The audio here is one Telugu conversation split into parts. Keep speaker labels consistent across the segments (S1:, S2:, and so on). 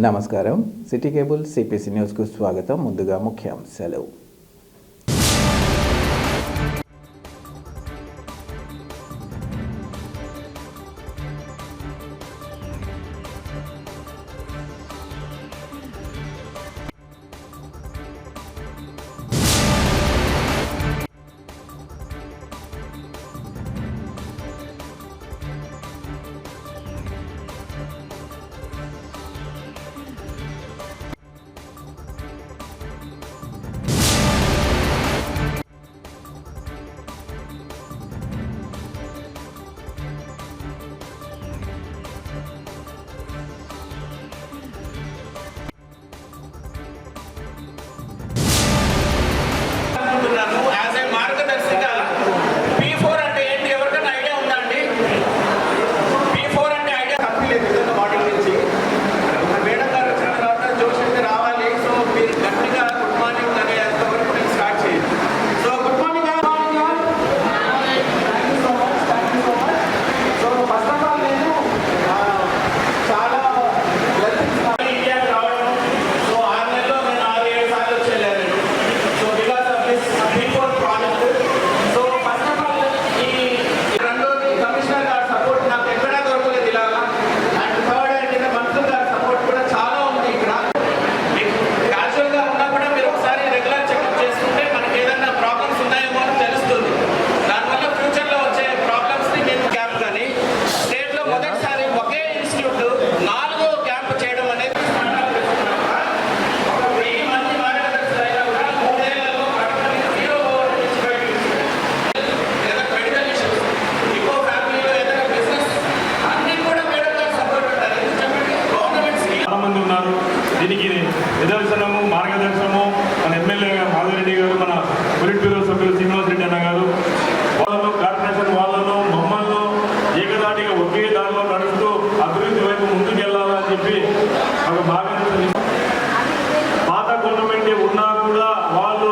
S1: నమస్కారం. సిటీ కేబుల్ సిపిసి న్యూస్కు స్వాగతం. ముందుగా ముఖ్యాంశాలు.
S2: దీనికి నిదర్శనము మార్గదర్శనము మన ఎమ్మెల్యే మాధవరెడ్డి గారు, మన పొలిట్ బ్యూరో సభ్యులు శ్రీనివాస్ రెడ్డి అన్న గారు, వాళ్ళను కార్పొరేషన్ వాళ్ళను మమ్మల్ని ఏకదాటిగా ఒకే దారిలో నడుస్తూ అభివృద్ధి వైపు ముందుకెళ్లాలని చెప్పి ఒక భాగం పాత గవర్నమెంట్ ఉన్నా కూడా వాళ్ళు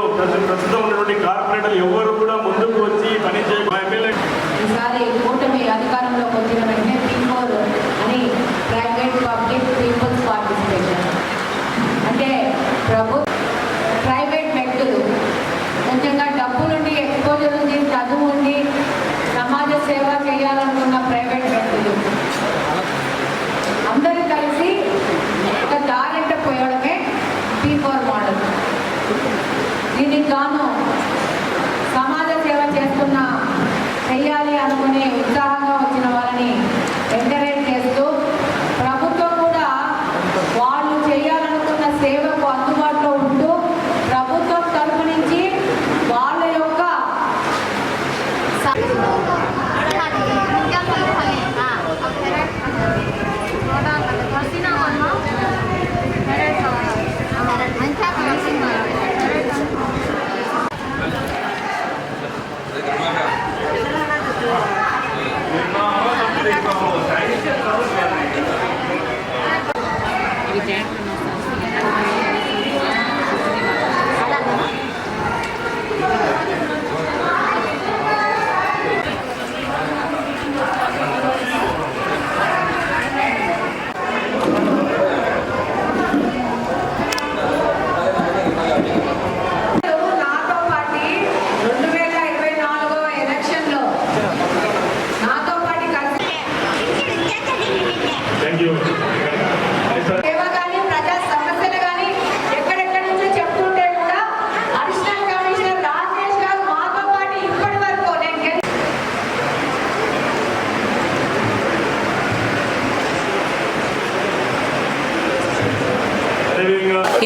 S2: ప్రస్తుతం ఉన్నటువంటి కార్పొరేటర్లు ఎవరు కూడా ముందుకు వచ్చి పని ఎమ్మెల్యే
S3: కూటమి అధికారంలోకి వచ్చిన వెంటనే P4 అని ప్రైవేట్ పబ్లిక్ పీపుల్స్ పార్టిసిపేషన్ అంటే ప్రైవేట్ వ్యక్తులు కొంచెంగా డబ్బులుండి ఎక్స్పోజర్ ఉంది, చదువు ఉండి సమాజ సేవ చేయాలనుకున్న ప్రైవేట్ వ్యక్తులు అందరూ కలిసి ఒక దారింట పోయడమే P4 మోడల్. దీనికి గాను సమాజ సేవ చేయాలి అనుకునే ఉత్సాహంగా వచ్చిన వాళ్ళని ఎంకరేజ్ చేస్తూ ప్రభుత్వం కూడా వాళ్ళు చేయాలనుకున్న సేవకు అందుబాటులో ఉంటూ ప్రభుత్వం తరపు నుంచి వాళ్ళ యొక్క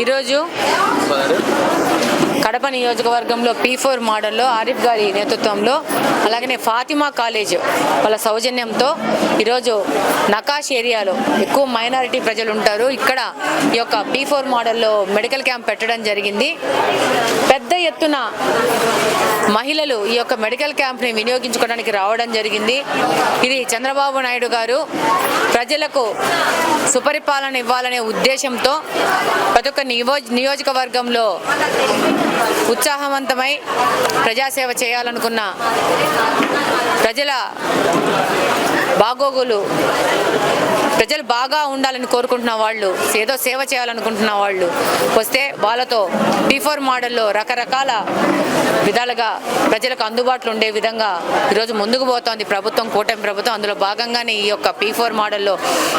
S3: ఈరోజు కడప నియోజకవర్గంలో P4 మోడల్లో ఆరిఫ్ గారి నేతృత్వంలో అలాగనే ఫాతిమా కాలేజ్ వాళ్ళ సౌజన్యంతో ఈరోజు నకాష్ ఏరియాలో ఎక్కువ మైనారిటీ ప్రజలు ఉంటారు. ఇక్కడ ఈ యొక్క P4 మోడల్లో మెడికల్ క్యాంప్ పెట్టడం జరిగింది. పెద్ద ఎత్తున మహిళలు ఈ యొక్క మెడికల్ క్యాంప్ని వినియోగించుకోవడానికి రావడం జరిగింది. ఇది చంద్రబాబు నాయుడు గారు ప్రజలకు సుపరిపాలన ఇవ్వాలనే ఉద్దేశంతో ప్రతి ఒక్క నియోజకవర్గంలో ఉత్సాహవంతమై ప్రజాసేవ చేయాలనుకున్న ప్రజల బాగోగులు ప్రజలు బాగా ఉండాలని కోరుకుంటున్న వాళ్ళు, ఏదో సేవ చేయాలనుకుంటున్న వాళ్ళు వస్తే వాళ్ళతో P4 మోడల్లో రకరకాల విధాలుగా ప్రజలకు అందుబాటులో ఉండే విధంగా ఈరోజు ముందుకు పోతోంది ప్రభుత్వం, కూటమి ప్రభుత్వం. అందులో భాగంగానే ఈ యొక్క P4 మోడల్లో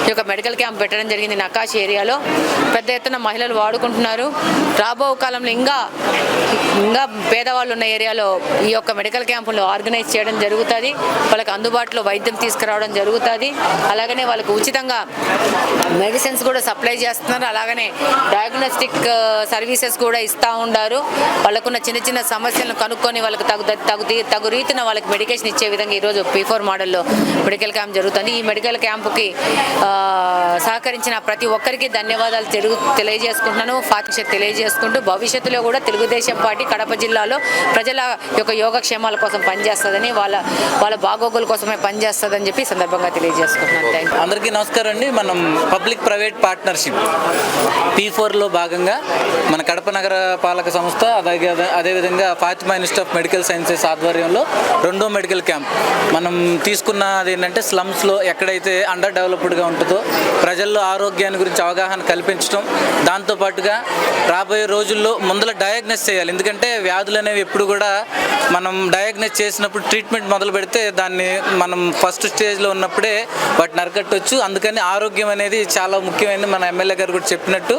S3: ఈ యొక్క మెడికల్ క్యాంప్ పెట్టడం జరిగింది. నకాష్ ఏరియాలో పెద్ద ఎత్తున మహిళలు వాడుకుంటున్నారు. రాబో కాలంలో ఇంకా పేదవాళ్ళు ఉన్న ఏరియాలో ఈ యొక్క మెడికల్ క్యాంపులు ఆర్గనైజ్ చేయడం జరుగుతుంది. వాళ్ళకి అందుబాటులో వైద్యం తీసుకురావడం జరుగుతుంది. అలాగనే వాళ్ళకు ఉచితంగా మెడిసిన్స్ కూడా సప్లై చేస్తున్నారు. అలాగనే డయాగ్నోస్టిక్ సర్వీసెస్ కూడా ఇస్తూ ఉన్నారు. వాళ్ళకున్న చిన్న చిన్న సమస్యలను కనుక్కొని వాళ్ళకి తగు రీతిన వాళ్ళకి మెడికేషన్ ఇచ్చే విధంగా ఈరోజు P4 మోడల్లో మెడికల్ క్యాంప్ జరుగుతుంది. ఈ మెడికల్ క్యాంపుకి సహకరించిన ప్రతి ఒక్కరికి ధన్యవాదాలు తెలియజేసుకుంటున్నాను. తెలియజేసుకుంటూ భవిష్యత్తులో కూడా తెలుగుదేశం పార్టీ కడప జిల్లాలో ప్రజల యొక్క యోగక్షేమాల కోసం పనిచేస్తుందని, వాళ్ళ బాగోగుల కోసమే పనిచేస్తుందని చెప్పి సందర్భంగా తెలియజేసుకుంటున్నాను.
S4: అందరికీ నమస్కారం అండి. మనం పబ్లిక్ ప్రైవేట్ పార్ట్నర్షిప్ P4లో భాగంగా మన కడప నగర పాలక సంస్థ అదేవిధంగా Fatima institute of medical sciences ఆధ్వర్యంలో 2వ మెడికల్ క్యాంప్ మనం తీసుకున్నది ఏంటంటే స్లమ్స్లో ఎక్కడైతే అండర్ డెవలప్డ్గా ఉంటుందో ప్రజల్లో ఆరోగ్యాన్ని గురించి అవగాహన కల్పించడం, దాంతోపాటుగా రాబోయే రోజుల్లో ముందర డయాగ్నోస్ చేయాలి. ఎందుకంటే వ్యాధులు అనేవి ఎప్పుడు కూడా మనం డయాగ్నోస్ చేసినప్పుడు ట్రీట్మెంట్ మొదలు పెడితే దాన్ని మనం ఫస్ట్ స్టేజ్లో ఉన్నప్పుడే వాటిని అరికట్టవచ్చు. అందుకని ఆరోగ్యం అనేది చాలా ముఖ్యమైనది. మన ఎమ్మెల్యే గారు కూడా చెప్పినట్టు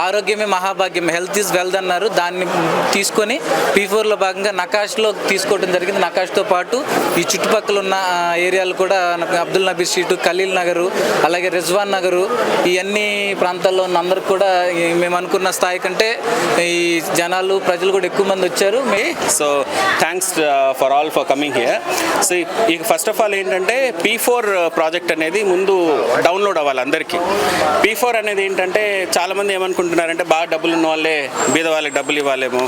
S4: ఆరోగ్యమే మహాభాగ్యం, హెల్త్ ఈజ్ వెల్త్ అన్నారు. దాన్ని తీసుకొని P4లో భాగంగా నకాష్లో తీసుకోవడం జరిగింది. నకాష్తో పాటు ఈ చుట్టుపక్కల ఉన్న ఏరియాలు కూడా అబ్దుల్ నబీ స్ట్రీట్, ఖలీల్ నగరు, అలాగే రిజ్వాన్ నగరు, ఈ అన్ని ప్రాంతాల్లో ఉన్న అందరికి కూడా మేము అనుకున్న స్థాయి కంటే ఈ జనాలు ప్రజలు కూడా ఎక్కువ మంది వచ్చారు.
S5: So thanks for all for coming here. So first of all ఏంటంటే P4 ప్రాజెక్ట్ అనేది ముందు డౌన్లోడ్ అవ్వాలి అందరికీ. P4 అనేది ఏంటంటే చాలామంది ఏమనుకుంటున్నారంటే బాగా డబ్బులు ఉన్న వాళ్ళే బీద వాళ్ళకి డబ్బులు ఇవ్వాలేమో,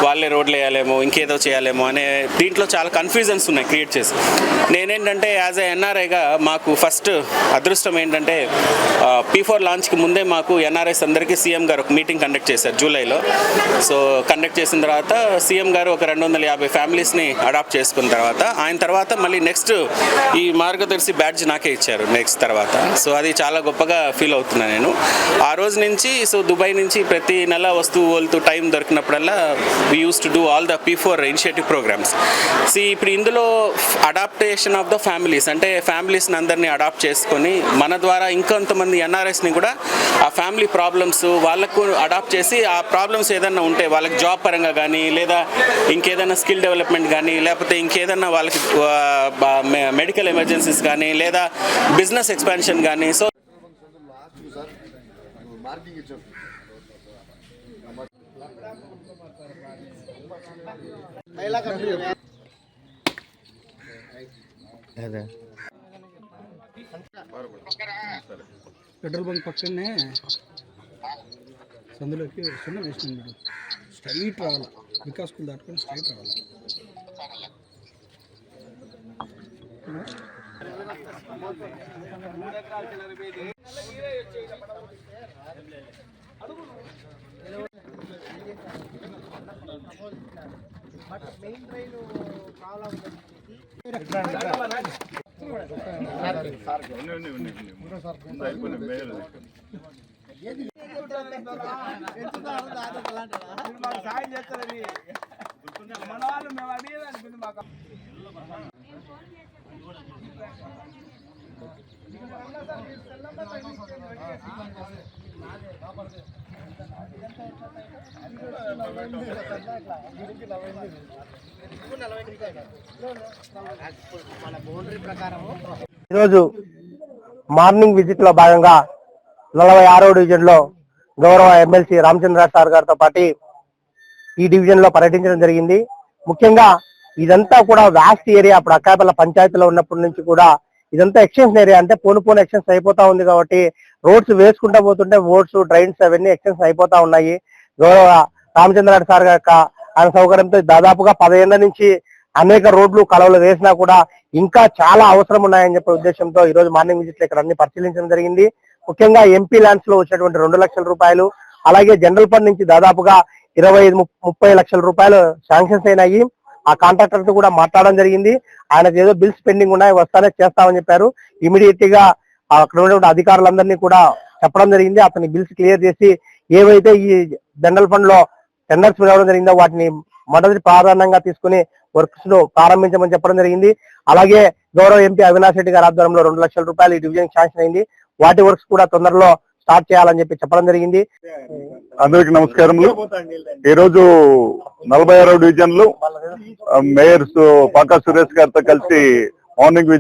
S5: వాళ్ళే రోడ్లు వేయాలేమో, ఇంకేదో చేయాలేమో అనే దీంట్లో చాలా కన్ఫ్యూజన్స్ ఉన్నాయి క్రియేట్ చేసి. నేనేంటంటే యాజ్ ఎ ఎన్ఆర్ఐగా మాకు ఫస్ట్ అదృష్టం ఏంటంటే P4 లాంచ్కి ముందే మాకు ఎన్ఆర్ఐస్ అందరికీ సీఎం గారు ఒక మీటింగ్ కండక్ట్ చేశారు జూలైలో. సో కండక్ట్ చేసిన తర్వాత సీఎం గారు ఒక 250 ఫ్యామిలీస్ని అడాప్ట్ చేసుకున్న తర్వాత ఆయన తర్వాత మళ్ళీ నెక్స్ట్ ఈ మార్గదర్శి బ్యాడ్జ్ నాకే ఇచ్చారు నెక్స్ట్ తర్వాత. సో అది చాలా గొప్పగా ఫీల్ అవుతున్నాను నేను. ఆ రోజు నుంచి సో దుబాయ్ నుంచి ప్రతి నెల వస్తూ టైం దొరికినప్పుడల్లా we used to do all the P4 initiative programs. ఇప్పుడు ఇందులో అడాప్టేషన్ ఆఫ్ ద ఫ్యామిలీస్ అంటే ఫ్యామిలీస్ని అందరినీ అడాప్ట్ చేసుకొని మన ద్వారా ఇంకొంతమంది ఎన్ఆర్ఎస్ని కూడా ఆ ఫ్యామిలీ ప్రాబ్లమ్స్ వాళ్ళకు అడాప్ట్ చేసి ఆ ప్రాబ్లమ్స్ ఏదైనా ఉంటే వాళ్ళకి జాబ్ పరంగా కానీ లేదా ఇంకేదైనా స్కిల్ డెవలప్మెంట్ కానీ లేకపోతే ఇంకేదైనా వాళ్ళకి మెడికల్ ఎమర్జెన్సీస్ కానీ లేదా బిజినెస్ ఎక్స్పాన్షన్ కానీ. సో
S6: పెట్రోల్ బంక్ పక్కనే సందులోకి సున్నం వేసినాం. మీరు స్ట్రైట్ రావాలి, వికాస్ స్కూల్ దాటుకొని స్ట్రైట్ రావాలి.
S7: ఈరోజు మార్నింగ్ విజిట్ లో భాగంగా 46వ డివిజన్ లో గౌరవ ఎమ్మెల్సీ రామచంద్ర సార్ గారితో పాటు ఈ డివిజన్ లో పర్యటించడం జరిగింది. ముఖ్యంగా ఇదంతా కూడా వ్యాస్ట్ ఏరియా. అప్పుడు అక్కాయపల్లి పంచాయతీలో ఉన్నప్పటి నుంచి కూడా ఇదంతా ఎక్స్టెన్షన్ ఏరియా. అంటే పోను ఎక్స్టెన్స్ అయిపోతా ఉంది కాబట్టి రోడ్స్ వేసుకుంటా పోతుంటే రోడ్స్, డ్రైన్స్ అవన్నీ ఎక్స్టెన్స్ అయిపోతా ఉన్నాయి. గౌరవ రామచంద్ర సార్ గారి ఆయన సౌకర్యంతో దాదాపుగా 10 ఏళ్ల నుంచి అనేక రోడ్లు కాలువలు వేసినా కూడా ఇంకా చాలా అవసరం ఉన్నాయని చెప్పే ఉద్దేశంతో ఈ రోజు మార్నింగ్ విజిట్ లో ఇక్కడ అన్ని పరిశీలించడం జరిగింది. ముఖ్యంగా ఎంపీ ల్యాండ్స్ లో వచ్చినటువంటి 2 లక్షల రూపాయలు, అలాగే జనరల్ ఫండ్ నుంచి దాదాపుగా 25-30 లక్షల రూపాయలు శాంక్షన్స్ అయినాయి. ఆ కాంట్రాక్టర్ తో కూడా మాట్లాడడం జరిగింది. ఆయనకు ఏదో బిల్స్ పెండింగ్ ఉన్నాయి, వస్తానే చేస్తామని చెప్పారు. ఇమీడియట్ గా అక్కడ ఉన్నటువంటి అధికారులందరినీ కూడా చెప్పడం జరిగింది. అతని బిల్స్ క్లియర్ చేసి ఏవైతే ఈ జనరల్ ఫండ్ లో టెండర్స్ పిలవడం జరిగిందో వాటిని మొదటి ప్రాధాన్యంగా తీసుకుని వర్క్స్ ను ప్రారంభించమని చెప్పడం జరిగింది. అలాగే గౌరవ ఎంపీ అవినాష్ రెడ్డి గారి ఆధ్వర్యంలో 2 లక్షల రూపాయలు ఈ డివిజన్ శాంక్షన్ అయింది. వాటి వర్క్స్ కూడా తొందరలో స్టార్ట్ చేయాలని చెప్పడం జరిగింది.
S8: అందరికి నమస్కారములు. ఈ రోజు 46వ డివిజన్ లో మేయర్ పాకా సురేష్ గారితో కలిసి మార్నింగ్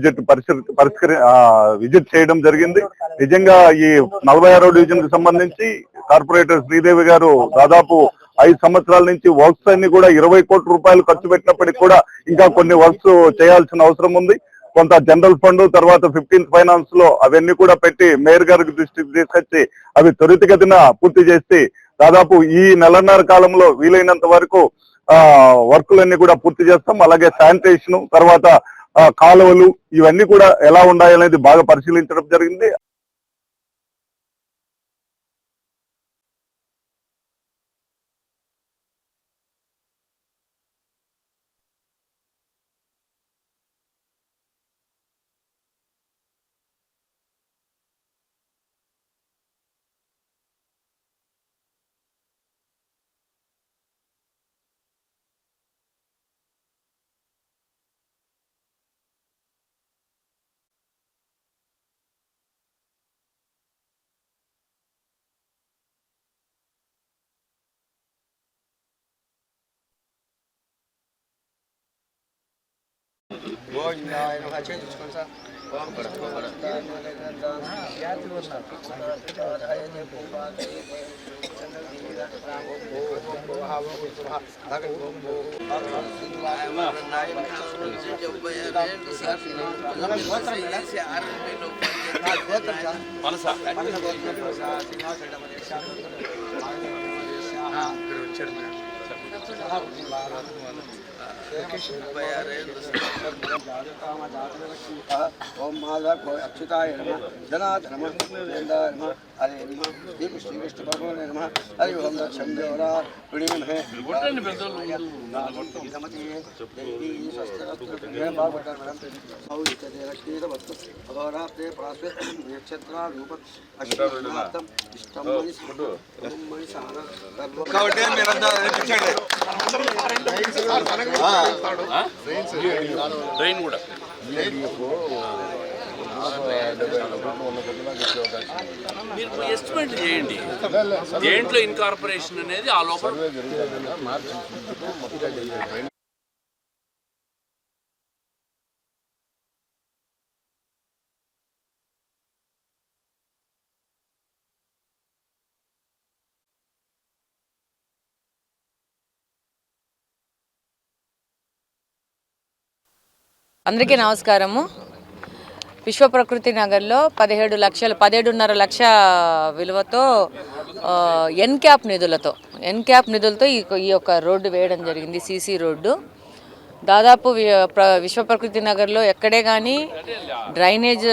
S8: విజిట్ చేయడం జరిగింది. నిజంగా ఈ 46వ డివిజన్ కి సంబంధించి కార్పొరేటర్ శ్రీదేవి గారు దాదాపు 5 సంవత్సరాల నుంచి వర్క్స్ అన్ని కూడా 20 కోట్ల రూపాయలు ఖర్చు పెట్టినప్పటికీ కూడా ఇంకా కొన్ని వర్క్స్ చేయాల్సిన అవసరం ఉంది. కొంత జనరల్ ఫండ్ తర్వాత 15th ఫైనాన్స్ లో అవన్నీ కూడా పెట్టి మేయర్ గారికి దృష్టికి తీసుకొచ్చి అవి త్వరితగతిన పూర్తి చేసి దాదాపు ఈ నెలన్నర కాలంలో వీలైనంత వరకు వర్కులన్నీ కూడా పూర్తి చేస్తాం. అలాగే శానిటేషన్ తర్వాత కాలువలు ఇవన్నీ కూడా ఎలా ఉండాలనేది బాగా పరిశీలించడం జరిగింది.
S9: ओम माधव को अच्युताय नमः जनार्दन नमः गोविंदाय नमः हरे नमः श्री कृष्ण भगवान नमः हरि ओम दक्षिणदेवरा पुण्यम है समति देवी स्वस्ति भागवत सौचिते रक्षित वस्तु अघोराते प्रास्वे नक्षत्रा रूप अष्टनाथम इष्टमणि मणि सागर కాబట్టి మీరంతా అనిపించండి ట్రైన్ కూడా
S10: మీరు ఎస్టిమేట్ చేయండి. దేంట్లో ఇన్కార్పొరేషన్ అనేది ఆ లోపల
S3: అందరికీ నమస్కారము. విశ్వ ప్రకృతి నగర్లో 17.5 లక్ష విలువతో ఎన్క్యాప్ నిధులతో ఈ యొక్క రోడ్డు వేయడం జరిగింది. సీసీ రోడ్డు దాదాపు విశ్వ ప్రకృతి నగర్లో ఎక్కడే కానీ డ్రైనేజ్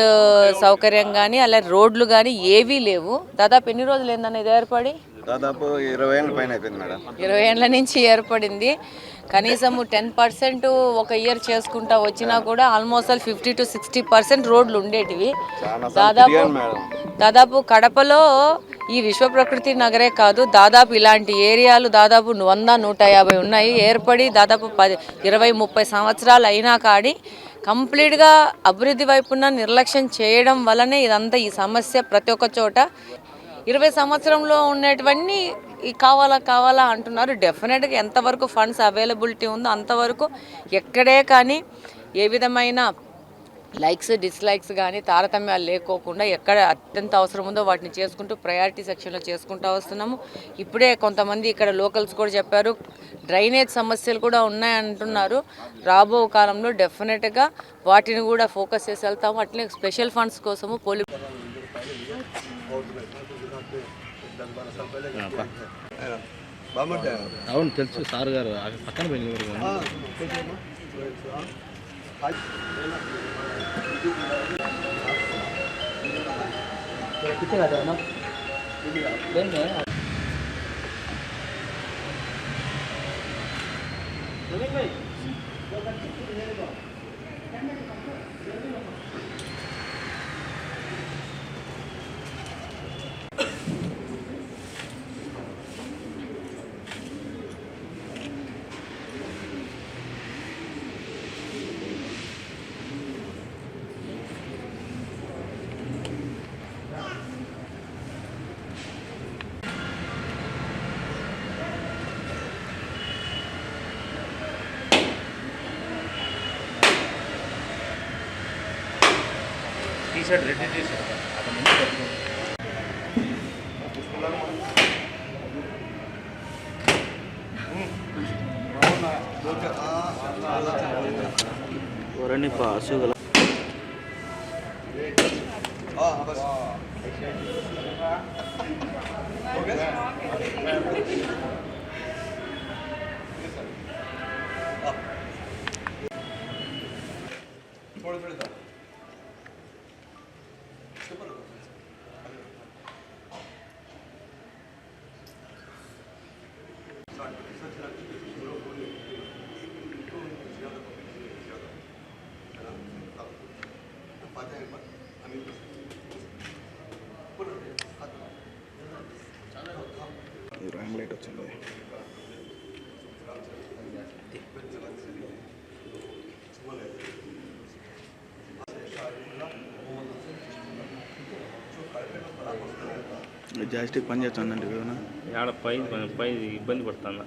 S3: సౌకర్యం కానీ అలాగే రోడ్లు కానీ ఏవీ లేవు. దాదాపు ఎన్ని రోజులు ఏందన్న ఇది ఏర్పడి?
S9: దాదాపు 20 ఏళ్ళ పైన అయిపోయింది మేడం.
S3: 20 ఏళ్ళ నుంచి ఏర్పడింది. కనీసము 10% ఒక ఇయర్ చేసుకుంటా వచ్చినా కూడా ఆల్మోస్ట్ 50 to 60% రోడ్లు ఉండేటివి. దాదాపు కడపలో ఈ విశ్వ ప్రకృతి నగరే కాదు, దాదాపు ఇలాంటి ఏరియాలు దాదాపు 100-150 ఉన్నాయి. ఏర్పడి దాదాపు 20-30 సంవత్సరాలు అయినా కానీ కంప్లీట్గా అభివృద్ధి వైపున నిర్లక్ష్యం చేయడం వల్లనే ఇదంతా ఈ సమస్య ప్రతి ఒక్క చోట. 20 సంవత్సరంలో ఉన్నటువన్నీ కావాలా అంటున్నారు. డెఫినెట్గా ఎంతవరకు ఫండ్స్ అవైలబిలిటీ ఉందో అంతవరకు ఎక్కడే కానీ ఏ విధమైన లైక్స్ డిస్లైక్స్ కానీ తారతమ్యాలు లేకోకుండా ఎక్కడ అత్యంత అవసరం ఉందో వాటిని చేసుకుంటూ ప్రయారిటీ సెక్షన్లో చేసుకుంటూ వస్తున్నాము. ఇప్పుడే కొంతమంది ఇక్కడ లోకల్స్ కూడా చెప్పారు డ్రైనేజ్ సమస్యలు కూడా ఉన్నాయంటున్నారు. రాబో కాలంలో డెఫినెట్గా వాటిని కూడా ఫోకస్ చేసి వెళ్తాము. అట్లే స్పెషల్ ఫండ్స్ కోసము
S6: అవును తెలుసు సార్ గారు పక్కన పోయి
S10: టీషర్ట్ రెడ్ టీషర్ట్ అతను కట్టుకోండి.
S11: జాస్టిక్ పని చేస్తుందండి
S10: ఆడ పై ఇబ్బంది పడుతుందా?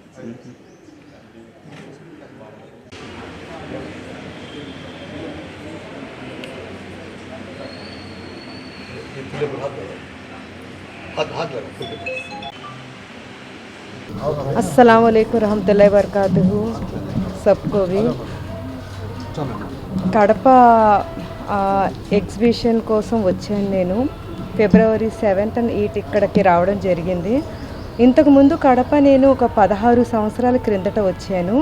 S12: अस्सलाम वालेकुम रहमतुल्लाहि वबरकातुहू सबको भी కడప ఎగ్జిబిషన్ కోసం వచ్చాను. నేను ఫిబ్రవరి 7th and 8th ఇక్కడికి రావడం జరిగింది. ఇంతకుముందు కడప నేను ఒక 16 సంవత్సరాల క్రిందట వచ్చాను.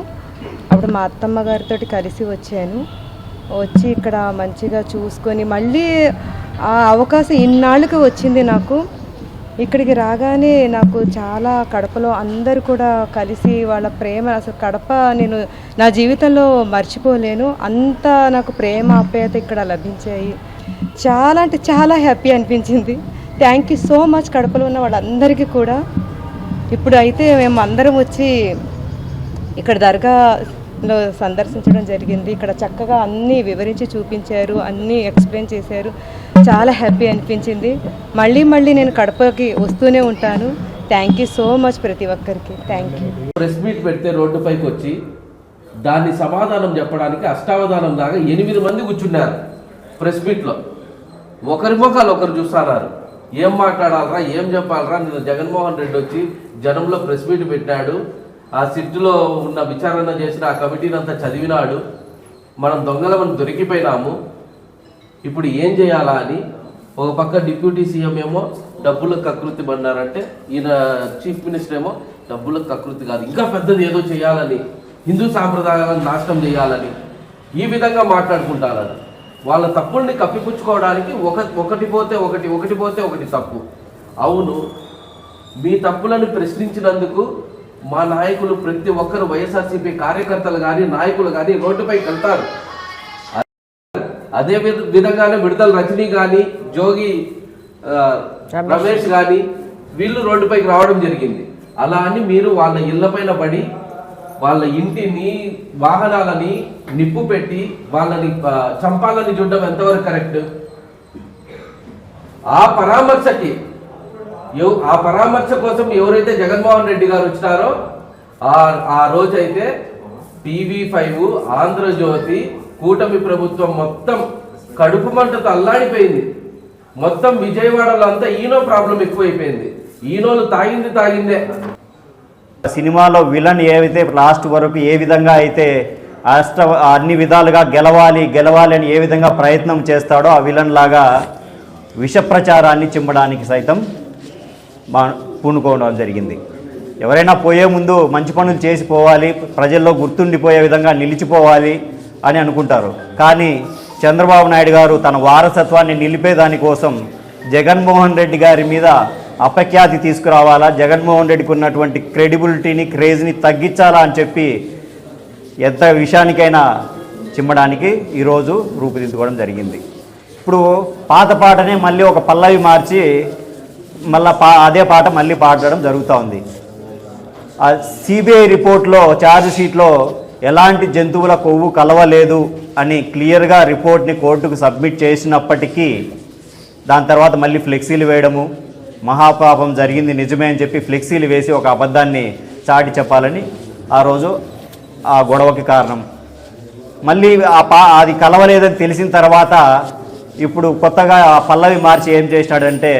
S12: అప్పుడు మా అత్తమ్మ గారితో కలిసి వచ్చాను. వచ్చి ఇక్కడ మంచిగా చూసుకొని మళ్ళీ ఆ అవకాశం ఇన్నాళ్ళకి వచ్చింది నాకు. ఇక్కడికి రాగానే నాకు చాలా కడపలో అందరూ కూడా కలిసి వాళ్ళ ప్రేమ, అసలు కడప నేను నా జీవితంలో మర్చిపోలేను. అంత నాకు ప్రేమ ఆప్యాయత ఇక్కడ లభించాయి. చాలా అంటే చాలా హ్యాపీ అనిపించింది. థ్యాంక్ యూ సో మచ్ కడపలో ఉన్న వాళ్ళందరికీ కూడా. ఇప్పుడు అయితే మేము అందరం వచ్చి ఇక్కడ దర్గాలో సందర్శించడం జరిగింది. ఇక్కడ చక్కగా అన్నీ వివరించి చూపించారు, అన్నీ ఎక్స్ప్లెయిన్ చేశారు. చాలా హ్యాపీ అనిపించింది. మళ్ళీ మళ్ళీ నేను కడపకి వస్తూనే ఉంటాను. థ్యాంక్ యూ సో మచ్ ప్రతి ఒక్కరికి. Thank you.
S13: ప్రెస్ మీట్ పెడితే రోడ్డుపైకి వచ్చి దాన్ని సమాధానం చెప్పడానికి అష్టావధానం దాకా 8 మంది కూర్చున్నారు ప్రెస్ మీట్లో. ఒకరి ముఖాలు ఒకరు చూస్తున్నారు. ఏం మాట్లాడాలరా, ఏం చెప్పాలరా. నిన్న జగన్మోహన్ రెడ్డి వచ్చి జనంలో ప్రెస్ మీట్ పెట్టాడు. ఆ సిట్టులో ఉన్న విచారణ చేసిన ఆ కమిటీని అంతా చదివినాడు. మనం దొంగలమని దొరికిపోయినాము, ఇప్పుడు ఏం చేయాలా అని. ఒక పక్క డిప్యూటీ సీఎం ఏమో డబ్బులకు కకృతి పడినారంటే, ఈయన చీఫ్ మినిస్టర్ ఏమో డబ్బులకు కకృతి కాదు, ఇంకా పెద్దది ఏదో చేయాలని, హిందూ సాంప్రదాయాలను నాశనం చేయాలని ఈ విధంగా మాట్లాడుకుంటారు. వాళ్ళ తప్పుల్ని కప్పిపుచ్చుకోవడానికి ఒకటి పోతే ఒకటి తప్పు. అవును, మీ తప్పులను ప్రశ్నించినందుకు మా నాయకులు ప్రతి ఒక్కరు వైఎస్ఆర్సీపీ కార్యకర్తలు కానీ నాయకులు కానీ రోడ్డుపైకి వెళ్తారు. అదే విధంగానే విడుదల రజనీ కానీ జోగి రమేష్ కానీ వీళ్ళు రోడ్డుపైకి రావడం జరిగింది. అలా అని మీరు వాళ్ళ ఇళ్లపైన పడి వాళ్ళ ఇంటిని వాహనాలని నిప్పు పెట్టి వాళ్ళని చంపాలని చూడడం ఎంతవరకు కరెక్ట్? ఆ పరామర్శ కోసం ఎవరైతే జగన్మోహన్ రెడ్డి గారు వచ్చినారో ఆ రోజైతే TV5, ఆంధ్రజ్యోతి, కూటమి ప్రభుత్వం మొత్తం కడుపు మంటతో అల్లాడిపోయింది. మొత్తం విజయవాడలో అంతా ఈనో ప్రాబ్లం ఎక్కువైపోయింది. ఈనోలు తాగిందే.
S14: సినిమాలో విలన్ ఏవైతే లాస్ట్ వరకు ఏ విధంగా అయితే అన్ని విధాలుగా గెలవాలి అని ఏ విధంగా ప్రయత్నం చేస్తాడో ఆ విలన్ లాగా విష ప్రచారాన్ని చిమ్మడానికి సైతం పూనుకోవడం జరిగింది. ఎవరైనా పోయే ముందు మంచి పనులు చేసి పోవాలి, ప్రజల్లో గుర్తుండిపోయే విధంగా నిలిచిపోవాలి అని అనుకుంటారు. కానీ చంద్రబాబు నాయుడు గారు తన వారసత్వాన్ని నిలిపేదానికోసం జగన్మోహన్ రెడ్డి గారి మీద అపఖ్యాతి తీసుకురావాలా, జగన్మోహన్ రెడ్డికి ఉన్నటువంటి క్రెడిబిలిటీని, క్రేజ్ని తగ్గించాలా అని చెప్పి ఎంత విషయానికైనా చిమ్మడానికి ఈరోజు రూపుదిద్దుకోవడం జరిగింది. ఇప్పుడు పాత పాటనే మళ్ళీ ఒక పల్లవి మార్చి మళ్ళీ అదే పాట మళ్ళీ పాడడం జరుగుతూ ఉంది. ఆ సిబిఐ రిపోర్ట్లో, ఛార్జ్ షీట్లో ఎలాంటి జంతువుల కొవ్వు కలవలేదు అని క్లియర్గా రిపోర్ట్ని కోర్టుకు సబ్మిట్ చేసినప్పటికీ దాని తర్వాత మళ్ళీ ఫ్లెక్సీలు వేయడము, మహాపాపం జరిగింది నిజమే అని చెప్పి ఫ్లెక్సీలు వేసి ఒక అబద్ధాన్ని చాటి చెప్పాలని ఆ రోజు ఆ గొడవకి కారణం. మళ్ళీ అది కలవలేదని తెలిసిన తర్వాత ఇప్పుడు కొత్తగా ఆ పల్లవి మార్చి ఏం చేసినాడంటే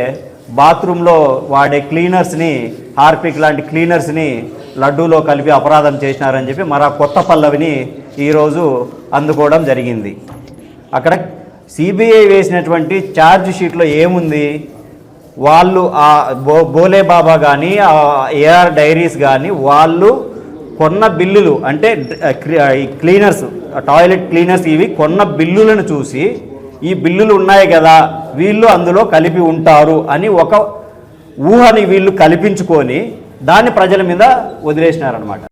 S14: బాత్రూంలో వాడే క్లీనర్స్ని, హార్పిక్ లాంటి క్లీనర్స్ని లడ్డూలో కలిపి అపరాధం చేసినారని చెప్పి మరో కొత్త పల్లవిని ఈరోజు అందుకోవడం జరిగింది. అక్కడ సిబిఐ వేసినటువంటి ఛార్జ్ షీట్లో ఏముంది, వాళ్ళు ఆ బోలే బాబా కానీ ఏఆర్ డైరీస్ కానీ వాళ్ళు కొన్న బిల్లులు అంటే క్లీనర్స్, టాయిలెట్ క్లీనర్స్ ఇవి కొన్న బిల్లులను చూసి ఈ బిల్లులు ఉన్నాయి కదా వీళ్ళు అందులో కలిపి ఉంటారు అని ఒక ఊహని వీళ్ళు కల్పించుకొని దాన్ని ప్రజల మీద వదిలేసినారనమాట.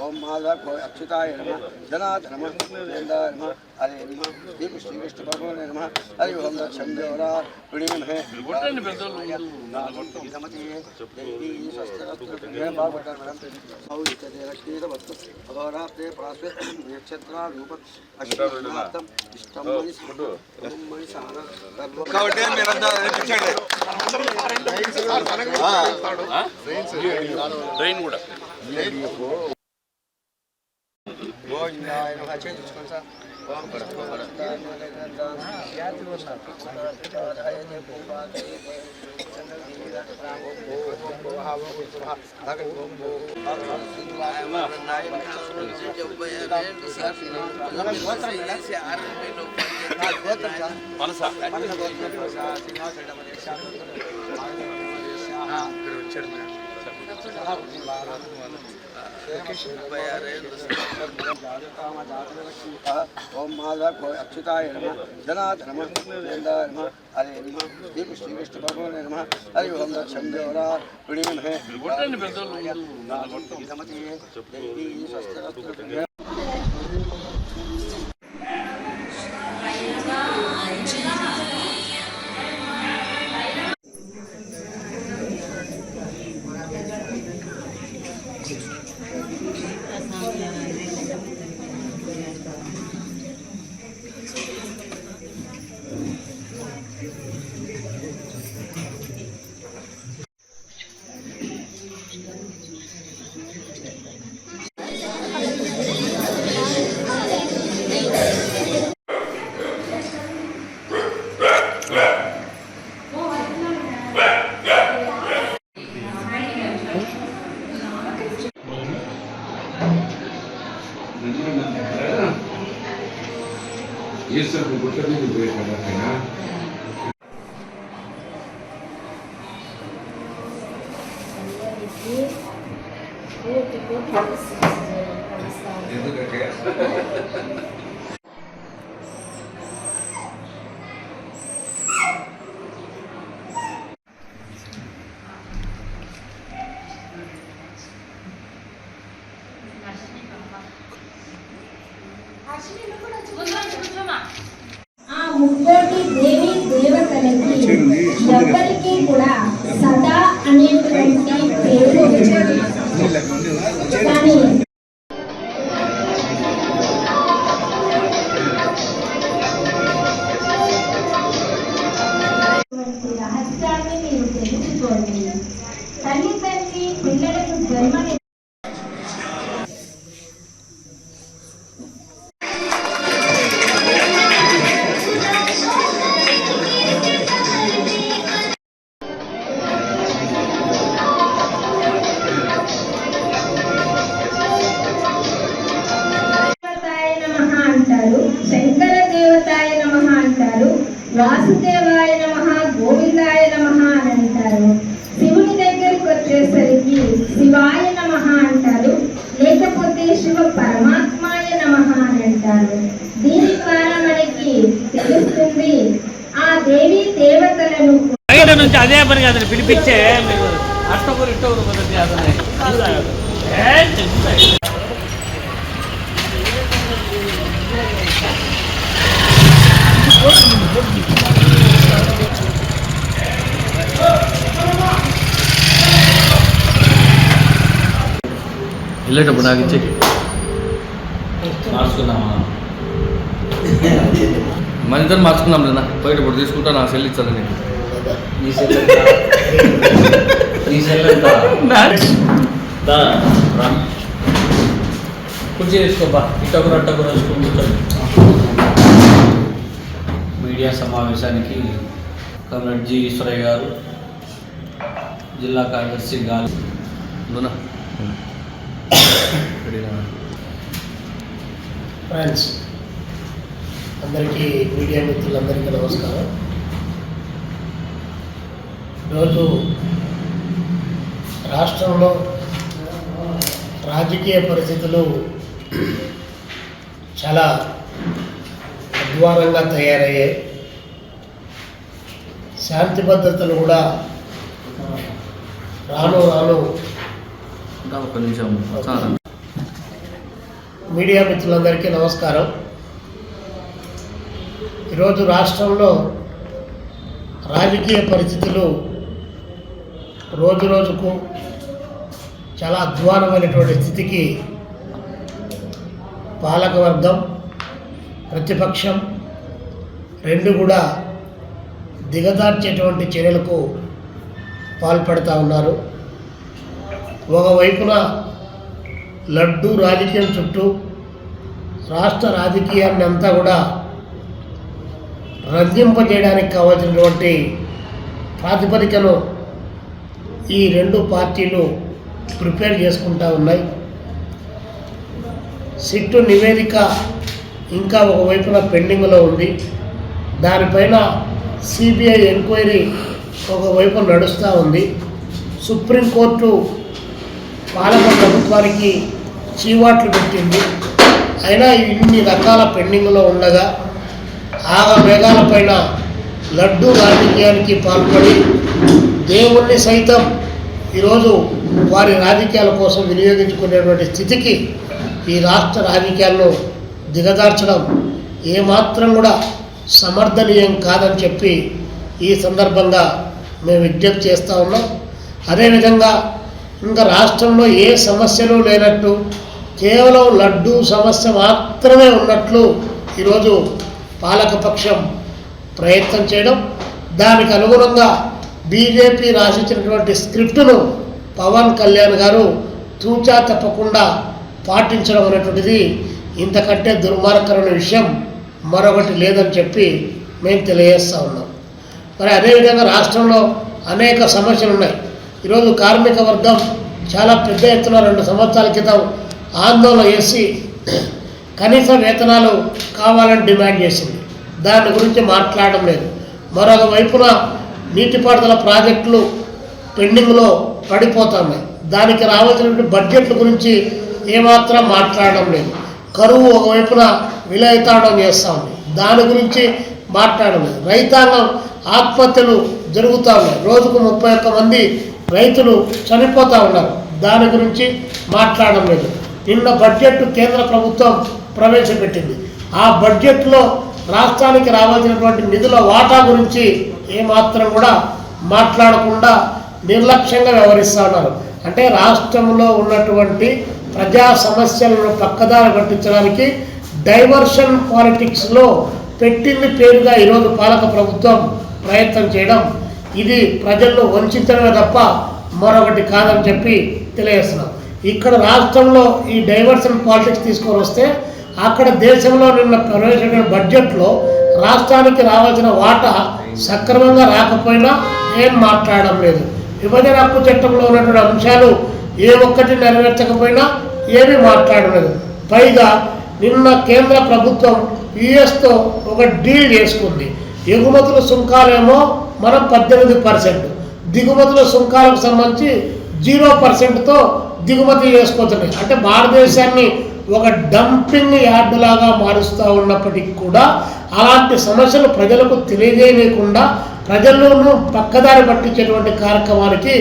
S9: ओम माधव अच्युताय नमः जनार्दन नमः गोविंदाय नमः हरे नमः श्री कृष्ण भगवाने नमः हरि ओम दक्षिणदेवरा पुण्यमहे
S10: ట్రైన్ కూడా
S9: ओम माधव अच्युताय नमः जनार्दन नमः गोविंदाय नमः हरे नमः श्री कृष्ण भगवाने नमः हरि ओम दक्षिणदेवरा पुण्यमहे
S15: ये सब गुटर में जो करना है ना
S16: ఆ ముక్కోటి దేవి దేవతలకి ఎవరికి కూడా సదా అనేటువంటి పేరు వచ్చింది. కానీ రహస్యాన్ని మీరు తెలుసుకోండి. తల్లి తండ్రి పిల్లలకు జన్మని శంకర దేవతాయ నమః అంటారు, వాసుదేవాయ నమః, గోవిందాయ నమః అని అంటారు. శివుని దగ్గరికి వచ్చేసరికి శివాయ నమః అంటారు, లేకపోతే శివ పరమాత్మాయ నమః అని అంటారు. దీని ద్వారా మనకి తెలుస్తుంది ఆ దేవి దేవతలను
S17: నుంచి అదే పని కాదని పిలిపించే అష్టపూరి ఇష్టం
S13: వెళ్ళేటప్పుడు నాకు ఇచ్చే మార్చుకుందామా మన ఇద్దరు మార్చుకుందాం లేదా పోయేటప్పుడు తీసుకుంటా నా సెల్ ఇచ్చాను నేను కుర్చీ వేసుకోబా ఇట్టొకరు అట్టొకరు వేసుకుని కూర్చోండి. మీడియా సమావేశానికి కమ్రేడ్ జి ఈశ్వరయ్య గారు, జిల్లా కార్యదర్శి గాలి
S18: ఫ్రెండ్స్ అందరికీ, మీడియా మిత్రులందరికీ నమస్కారం. ఈరోజు రాష్ట్రంలో రాజకీయ పరిస్థితులు చాలా అధ్వానంగా తయారయ్యాయి. శాంతి భద్రతలు కూడా రాను రాను
S13: ఒక నిమిషం.
S18: మీడియా మిత్రులందరికీ నమస్కారం. ఈరోజు రాష్ట్రంలో రాజకీయ పరిస్థితులు రోజు రోజుకు చాలా అధ్వానమైనటువంటి స్థితికి పాలకవర్గం, ప్రతిపక్షం రెండు కూడా దిగజార్చేటువంటి చర్యలకు పాల్పడుతూ ఉన్నారు. ఒకవైపున లడ్డూ రాజకీయం చుట్టూ రాష్ట్ర రాజకీయాన్ని అంతా కూడా రంజింపజేయడానికి కావాల్సినటువంటి ప్రాతిపదికను ఈ రెండు పార్టీలు ప్రిపేర్ చేసుకుంటూ ఉన్నాయి. సిట్టు నివేదిక ఇంకా ఒకవైపున పెండింగ్లో ఉంది. దానిపైన సిబిఐ ఎంక్వైరీ ఒకవైపు నడుస్తూ ఉంది. సుప్రీంకోర్టు పాలక ప్రభుత్వానికి చీవాట్లు పెట్టింది. అయినా ఇన్ని రకాల పెండింగ్లో ఉండగా ఆగమేఘాలపైన లడ్డూ రాజకీయానికి పాల్పడి దేవుణ్ణి సైతం ఈరోజు వారి రాజకీయాల కోసం వినియోగించుకునేటువంటి స్థితికి ఈ రాష్ట్ర రాజకీయాలను దిగజార్చడం ఏమాత్రం కూడా సమర్థనీయం కాదని చెప్పి ఈ సందర్భంగా మేము విజ్ఞప్తి చేస్తూ ఉన్నాం. అదేవిధంగా ఇంకా రాష్ట్రంలో ఏ సమస్యలు లేనట్టు కేవలం లడ్డూ సమస్య మాత్రమే ఉన్నట్లు ఈరోజు పాలకపక్షం ప్రయత్నం చేయడం, దానికి అనుగుణంగా బీజేపీ రాసిచ్చినటువంటి స్క్రిప్టును పవన్ కళ్యాణ్ గారు తూచా తప్పకుండా పాటించడం అనేటువంటిది ఇంతకంటే దుర్మార్గకరమైన విషయం మరొకటి లేదని చెప్పి మేము తెలియజేస్తూ ఉన్నాం. మరి అదేవిధంగా రాష్ట్రంలో అనేక సమస్యలు ఉన్నాయి. ఈరోజు కార్మిక వర్గం చాలా పెద్ద ఎత్తున 2 సంవత్సరాల క్రితం ఆందోళన చేసి కనీస వేతనాలు కావాలని డిమాండ్ చేసింది. దాని గురించి మాట్లాడడం లేదు. మరొక వైపున నీటిపారుదల ప్రాజెక్టులు పెండింగ్లో పడిపోతున్నాయి. దానికి రావాల్సినటువంటి బడ్జెట్ల గురించి ఏమాత్రం మాట్లాడడం లేదు. కరువు ఒకవైపున విలయతాండం చేస్తూ ఉంది. దాని గురించి మాట్లాడడం లేదు. రైతాంగం ఆత్మహత్యలు జరుగుతూ ఉన్నాయి. రోజుకు 31 మంది రైతులు చనిపోతూ ఉన్నారు. దాని గురించి మాట్లాడడం లేదు. నిన్న బడ్జెట్ కేంద్ర ప్రభుత్వం ప్రవేశపెట్టింది. ఆ బడ్జెట్లో రాష్ట్రానికి రావాల్సినటువంటి నిధుల వాటా గురించి ఏమాత్రం కూడా మాట్లాడకుండా నిర్లక్ష్యంగా వ్యవహరిస్తూ ఉన్నారు. అంటే రాష్ట్రంలో ఉన్నటువంటి ప్రజా సమస్యలను పక్కదారి పట్టించడానికి డైవర్షన్ పాలిటిక్స్లో పెట్టింది పేరుగా ఈరోజు పాలక ప్రభుత్వం ప్రయత్నం చేయడం, ఇది ప్రజలను వంచడమే తప్ప మరొకటి కాదని చెప్పి తెలియజేస్తున్నాం. ఇక్కడ రాష్ట్రంలో ఈ డైవర్షన్ పాలిటిక్స్ తీసుకొని వస్తే అక్కడ దేశంలో నిన్న ప్రవేశపెట్టిన బడ్జెట్లో రాష్ట్రానికి రావాల్సిన వాటా సక్రమంగా రాకపోయినా ఏం మాట్లాడడం లేదు. విభజన హక్కు చట్టంలో ఉన్నటువంటి అంశాలు ఏ ఒక్కటి నెరవేర్చకపోయినా ఏమీ మాట్లాడడం లేదు. పైగా నిన్న కేంద్ర ప్రభుత్వం యుఎస్తో ఒక డీల్ చేసుకుంది. ఎగుమతుల సుంకాలేమో మనం 18%, దిగుమతుల సుంకాలకు సంబంధించి 0%తో దిగుమతి చేసుకోవచ్చున్నాయి. అంటే భారతదేశాన్ని ఒక డంపింగ్ యార్డు లాగా మారుస్తూ ఉన్నప్పటికీ కూడా అలాంటి సమస్యలు ప్రజలకు తెలియజేయకుండా ప్రజలను పక్కదారి పట్టించేటువంటి కార్యక్రమానికి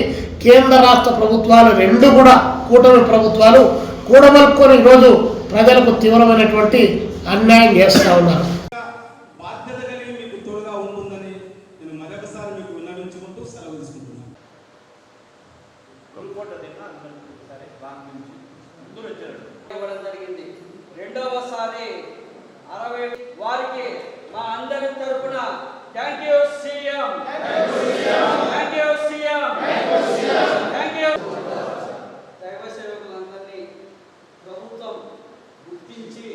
S18: కేంద్ర రాష్ట్ర ప్రభుత్వాలు రెండు కూడా కూటమి ప్రభుత్వాలు కూడబలుకొని ఈరోజు ప్రజలకు తీవ్రమైనటువంటి అన్యాయం చేస్తూ ఉన్నారు.
S19: ఇవ్వడం జరిగింది. రెండవసారి 60 వారికి మా అందరి తరపున thank you CM, thank you CM, thank you. దైవ సేవకులందరినీ ప్రభుత్వం గుర్తించి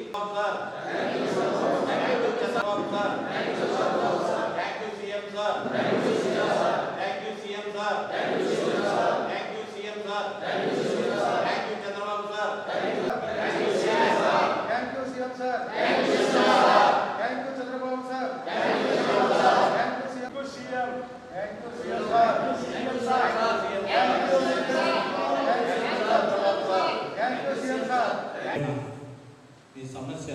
S20: ఈ సమస్య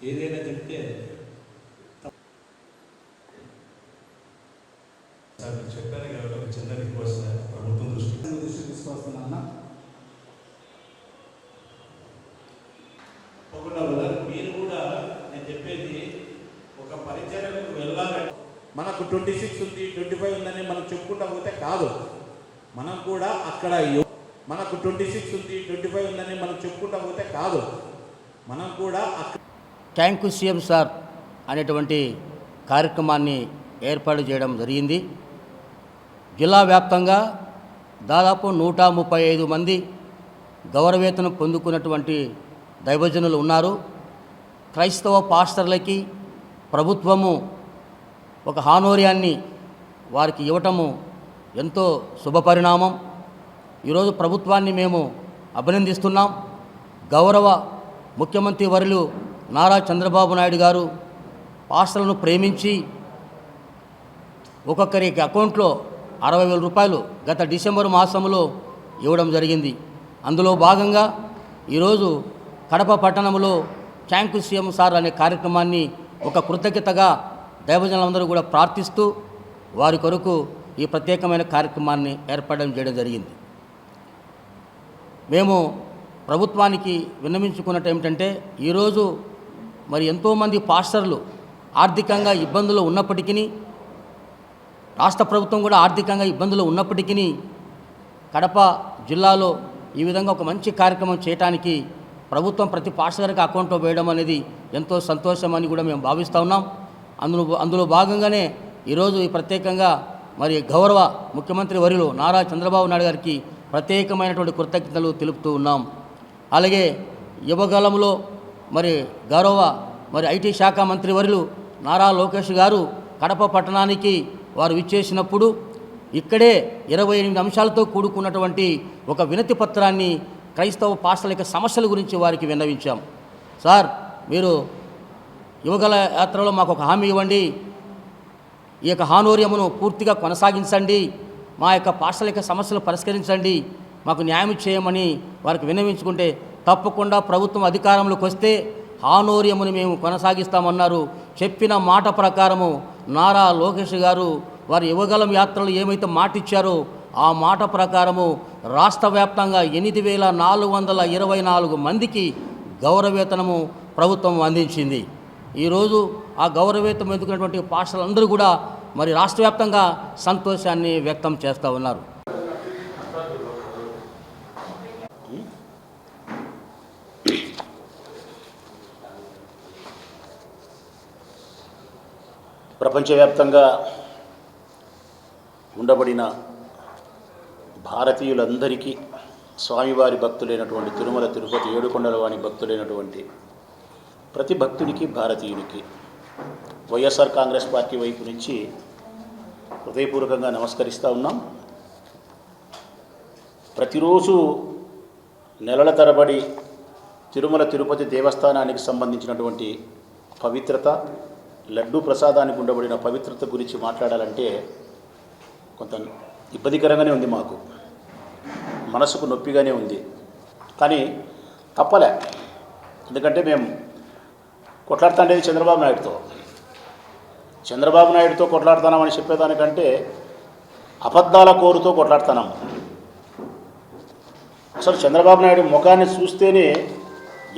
S20: ఏదైనా చెప్తే చెప్పాను కాబట్టి ఒక చిన్న రిక్వెస్ట్ ప్రభుత్వం దృష్టికి తీసుకొస్తున్నా. మీరు కూడా నేను చెప్పేది ఒక పరిచర్యకు వెళ్ళాలంటే మనకు 26 ఉంది 25 ఉందని మనం చెప్పుకుంటా పోతే కాదు. మనం కూడా అక్కడ మనకు 26 ఉంది 25 ఉందని మనం చెప్పుకుంటా పోతే కాదు. మనం కూడా
S21: థ్యాంక్ యూ సీఎం సార్ అనేటువంటి కార్యక్రమాన్ని ఏర్పాటు చేయడం జరిగింది. జిల్లా వ్యాప్తంగా దాదాపు 135 మంది గౌరవేతనం పొందుకున్నటువంటి దైవజనులు ఉన్నారు. క్రైస్తవ పాస్టర్లకి ప్రభుత్వము ఒక హానోర్యాన్ని వారికి ఇవ్వటము ఎంతో శుభపరిణామం. ఈరోజు ప్రభుత్వాన్ని మేము అభినందిస్తున్నాం. గౌరవ ముఖ్యమంత్రి వర్యులు నారా చంద్రబాబు నాయుడు గారు పాస్టర్లను ప్రేమించి ఒక్కొక్కరికి అకౌంట్లో 60,000 రూపాయలు గత డిసెంబర్ మాసంలో ఇవ్వడం జరిగింది. అందులో భాగంగా ఈరోజు కడప పట్టణంలో థ్యాంక్ యూ సీఎం సార్ అనే కార్యక్రమాన్ని ఒక కృతజ్ఞతగా దైవజనులందరూ కూడా ప్రార్థిస్తూ వారి కొరకు ఈ ప్రత్యేకమైన కార్యక్రమాన్ని ఏర్పాటు చేయడం జరిగింది. మేము ప్రభుత్వానికి విన్నవించుకున్నట్టు ఏమిటంటే ఈరోజు మరి ఎంతోమంది పాస్టర్లు ఆర్థికంగా ఇబ్బందులు ఉన్నప్పటికీ, రాష్ట్ర ప్రభుత్వం కూడా ఆర్థికంగా ఇబ్బందులు ఉన్నప్పటికీ కడప జిల్లాలో ఈ విధంగా ఒక మంచి కార్యక్రమం చేయడానికి ప్రభుత్వం ప్రతి పాస్టర్కి అకౌంట్లో వేయడం అనేది ఎంతో సంతోషం అని కూడా మేము భావిస్తూ ఉన్నాం. అందులో భాగంగానే ఈరోజు ఈ ప్రత్యేకంగా మరి గౌరవ ముఖ్యమంత్రి వర్యులు నారా చంద్రబాబు నాయుడు గారికి ప్రత్యేకమైనటువంటి కృతజ్ఞతలు తెలుపుతూ ఉన్నాం. అలాగే యువకాలంలో మరి గౌరవ ఐటీ శాఖ మంత్రి వర్యులు నారా లోకేష్ గారు కడప పట్టణానికి వారు విచ్చేసినప్పుడు ఇక్కడే 28 అంశాలతో కూడుకున్నటువంటి ఒక వినతి పత్రాన్ని క్రైస్తవ పాస్టర్ల యొక్క సమస్యల గురించి వారికి విన్నవించాం. సార్, మీరు యువగల యాత్రలో మాకు ఒక హామీ ఇవ్వండి, ఈ యొక్క హానోర్యమును పూర్తిగా కొనసాగించండి, మా యొక్క పాస్టర్ల యొక్క సమస్యలు పరిష్కరించండి, మాకు న్యాయం చేయమని వారికి విన్నవించుకుంటే తప్పకుండా ప్రభుత్వం అధికారంలోకి వస్తే హానోర్యమును మేము కొనసాగిస్తామన్నారు. చెప్పిన మాట ప్రకారము నారా లోకేష్ గారు వారి యువగలం యాత్రలు ఏమైతే మాట ఇచ్చారో ఆ మాట ప్రకారము రాష్ట్ర వ్యాప్తంగా 8,424 మందికి గౌరవవేతనము ప్రభుత్వం అందించింది. ఈరోజు ఆ గౌరవవేతనం ఎందుకున్నటువంటి పాస్టర్లందరూ కూడా మరి రాష్ట్ర వ్యాప్తంగా సంతోషాన్ని వ్యక్తం చేస్తూ ఉన్నారు.
S22: ప్రపంచవ్యాప్తంగా ఉండబడిన భారతీయులందరికీ స్వామివారి భక్తులైనటువంటి తిరుమల తిరుపతి ఏడుకొండల వాణి భక్తులైనటువంటి ప్రతి భక్తునికి భారతీయునికి వైఎస్ఆర్ కాంగ్రెస్ పార్టీ వైపు నుంచి హృదయపూర్వకంగా నమస్కరిస్తూ ఉన్నాం. ప్రతిరోజు నెలల తరబడి తిరుమల తిరుపతి దేవస్థానానికి సంబంధించినటువంటి పవిత్రత, లడ్డూ ప్రసాదానికి ఉండబడిన పవిత్రత గురించి మాట్లాడాలంటే కొంత ఇబ్బందికరంగానే ఉంది, మాకు మనసుకు నొప్పిగానే ఉంది. కానీ తప్పలే, ఎందుకంటే మేము కొట్లాడుతుండేది చంద్రబాబు నాయుడుతో కొట్లాడుతున్నామని చెప్పేదానికంటే అబద్ధాల కోరుతో కొట్లాడుతున్నాం. అసలు చంద్రబాబు నాయుడు ముఖాన్ని చూస్తేనే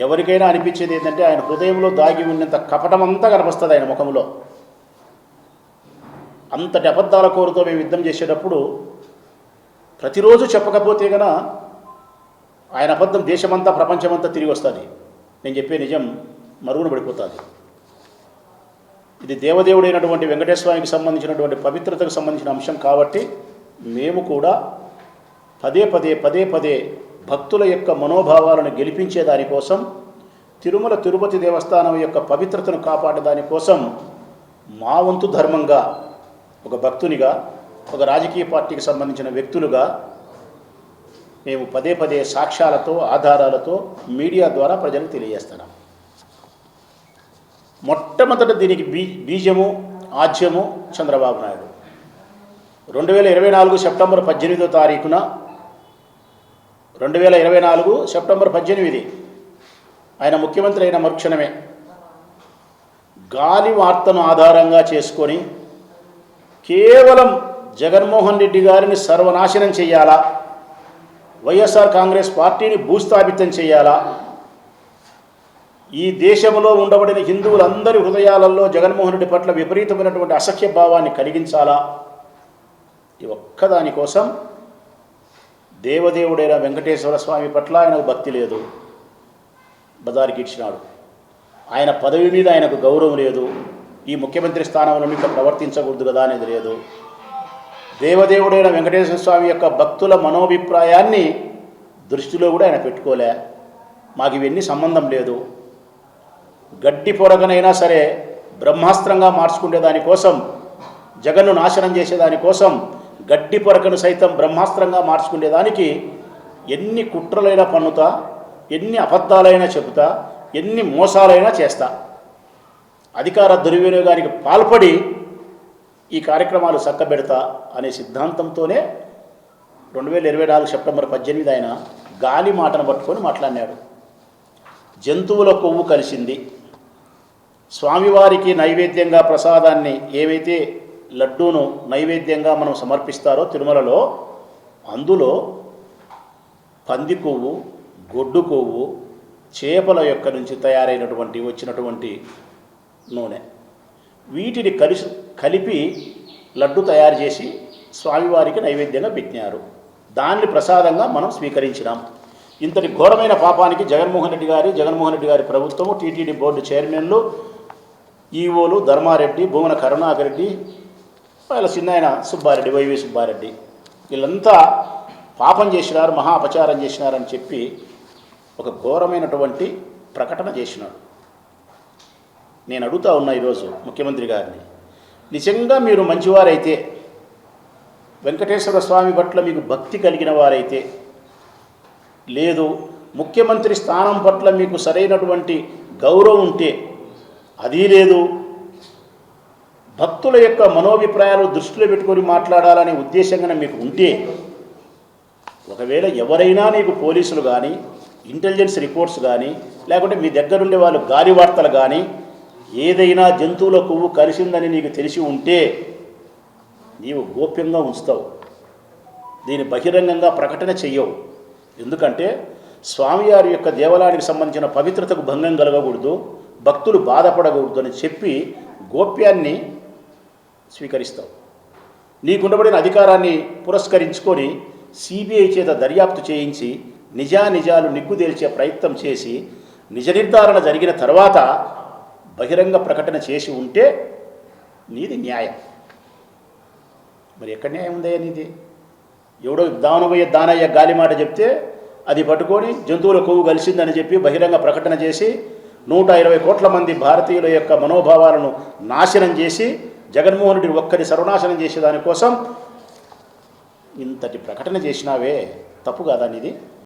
S22: ఎవరికైనా అనిపించేది ఏంటంటే ఆయన హృదయంలో దాగి ఉన్నంత కపటం అంతా కనిపిస్తుంది ఆయన ముఖంలో. అంతటి అబద్ధాల కోరుతో మేము యుద్ధం చేసేటప్పుడు ప్రతిరోజు చెప్పకపోతే గన ఆయన అబద్ధం దేశమంతా ప్రపంచమంతా తిరిగి వస్తుంది. నేను చెప్పే నిజం మరుగున పడిపోతుంది. ఇది దేవదేవుడైనటువంటి వెంకటేశ్వర స్వామికి సంబంధించినటువంటి పవిత్రతకు సంబంధించిన అంశం కాబట్టి మేము కూడా పదే పదే భక్తుల యొక్క మనోభావాలను గెలిపించే దానికోసం, తిరుమల తిరుపతి దేవస్థానం యొక్క పవిత్రతను కాపాడే దానికోసం మా వంతు ధర్మంగా, ఒక భక్తునిగా, ఒక రాజకీయ పార్టీకి సంబంధించిన వ్యక్తులుగా మేము పదే సాక్ష్యాలతో, ఆధారాలతో మీడియా ద్వారా ప్రజలకు తెలియజేస్తున్నాం. మొట్టమొదట దీనికి బీజము, ఆజ్యము చంద్రబాబు నాయుడు. 2024 సెప్టెంబర్ 18వ తారీఖున 2024 సెప్టెంబర్ 18 ఆయన ముఖ్యమంత్రి అయిన మరుక్షణమే గాలి వార్తను ఆధారంగా చేసుకొని కేవలం జగన్మోహన్ రెడ్డి గారిని సర్వనాశనం చేయాలా, వైఎస్ఆర్ కాంగ్రెస్ పార్టీని భూస్థాపితం చేయాలా, ఈ దేశంలో ఉండబడిన హిందువులందరి హృదయాలలో జగన్మోహన్ రెడ్డి పట్ల విపరీతమైనటువంటి అసఖ్య భావాన్ని కలిగించాలా, ఈ ఒక్కదాని కోసం దేవదేవుడైన వెంకటేశ్వర స్వామి పట్ల ఆయనకు భక్తి లేదు, బజారుకి ఇచ్చినాడు. ఆయన పదవి మీద ఆయనకు గౌరవం లేదు, ఈ ముఖ్యమంత్రి స్థానంలో ఇట్లా ప్రవర్తించకూడదు కదా అనేది లేదు. దేవదేవుడైన వెంకటేశ్వర స్వామి యొక్క భక్తుల మనోభిప్రాయాన్ని దృష్టిలో కూడా ఆయన పెట్టుకోలే. మాకు ఇవన్నీ సంబంధం లేదు, గడ్డి పొరగనైనా సరే బ్రహ్మాస్త్రంగా మార్చుకునే దానికోసం, జగన్ను నాశనం చేసేదానికోసం గడ్డి పొరకను సైతం బ్రహ్మాస్త్రంగా మార్చుకునేదానికి ఎన్ని కుట్రలైనా పన్నుతా, ఎన్ని అబద్ధాలైనా చెబుతా, ఎన్ని మోసాలైనా చేస్తా. అధికార దుర్వినియోగానికి పాల్పడి ఈ కార్యక్రమాలు చక్కబెడతా అనే సిద్ధాంతంతోనే 2024 సెప్టెంబర్ 18 ఆయన గాలి మాటను పట్టుకొని మాట్లాడినాడు. జంతువుల కొవ్వు కలిసింది, స్వామివారికి నైవేద్యంగా ప్రసాదాన్ని ఏవైతే లడ్డూను నైవేద్యంగా మనం సమర్పిస్తారో తిరుమలలో, అందులో పంది కొవ్వు, గొడ్డు కొవ్వు, చేపల యొక్క నుంచి వచ్చినటువంటి నూనె, వీటిని కలిపి లడ్డు తయారు చేసి స్వామివారికి నైవేద్యంగా పెట్టినారు. దాన్ని ప్రసాదంగా మనం స్వీకరించినాం. ఇంతటి ఘోరమైన పాపానికి జగన్మోహన్ రెడ్డి గారి ప్రభుత్వము, టీటీడీ బోర్డు చైర్మన్లు, ఈవోలు ధర్మారెడ్డి, భూమన కరుణాకర్ రెడ్డి, వాళ్ళ చిన్నాయన సుబ్బారెడ్డి, వైవి సుబ్బారెడ్డి, వీళ్ళంతా పాపం చేసినారు, మహా అపచారం చేసినారని చెప్పి ఒక ఘోరమైనటువంటి ప్రకటన చేసినాడు. నేను అడుగుతా ఉన్నా ఈరోజు ముఖ్యమంత్రి గారిని, నిజంగా మీరు మంచివారైతే, వెంకటేశ్వర స్వామి పట్ల మీకు భక్తి కలిగిన వారైతే, లేదు ముఖ్యమంత్రి స్థానం పట్ల మీకు సరైనటువంటి గౌరవం ఉంటే, అది లేదు భక్తుల యొక్క మనోభిప్రాయాలు దృష్టిలో పెట్టుకొని మాట్లాడాలనే ఉద్దేశంగా మీకు ఉంటే, ఒకవేళ ఎవరైనా నీకు పోలీసులు కానీ, ఇంటెలిజెన్స్ రిపోర్ట్స్ కానీ, లేకుంటే మీ దగ్గరుండే వాళ్ళు గాలి వార్తలు కానీ, ఏదైనా జంతువుల కొవ్వు కలిసిందని నీకు తెలిసి ఉంటే నీవు గోప్యంగా ఉంచుతావు, దీన్ని బహిరంగంగా ప్రకటన చెయ్యవు. ఎందుకంటే స్వామివారి యొక్క దేవాలయానికి సంబంధించిన పవిత్రతకు భంగం కలగకూడదు, భక్తులు బాధపడకూడదు అని చెప్పి గోప్యాన్ని స్వీకరిస్తావు. నీకుండబడిన అధికారాన్ని పురస్కరించుకొని సిబిఐ చేత దర్యాప్తు చేయించి నిజానిజాలు నిగ్గుదేల్చే ప్రయత్నం చేసి నిజ నిర్ధారణ జరిగిన తర్వాత బహిరంగ ప్రకటన చేసి ఉంటే నీది న్యాయం. మరి ఎక్కడ న్యాయం ఉందయ్యా నీది? ఎవడో దానయ్య గాలి మాట చెప్తే అది పట్టుకొని జంతువుల కొవ్వు కలిసిందని చెప్పి బహిరంగ ప్రకటన చేసి 120 కోట్ల మంది భారతీయుల యొక్క మనోభావాలను నాశనం చేసి జగన్మోహన్ రెడ్డి ఒక్కరి సర్వనాశనం చేసేదానికోసం ఇంతటి ప్రకటన చేసినావే, తప్పు కాదా నీది?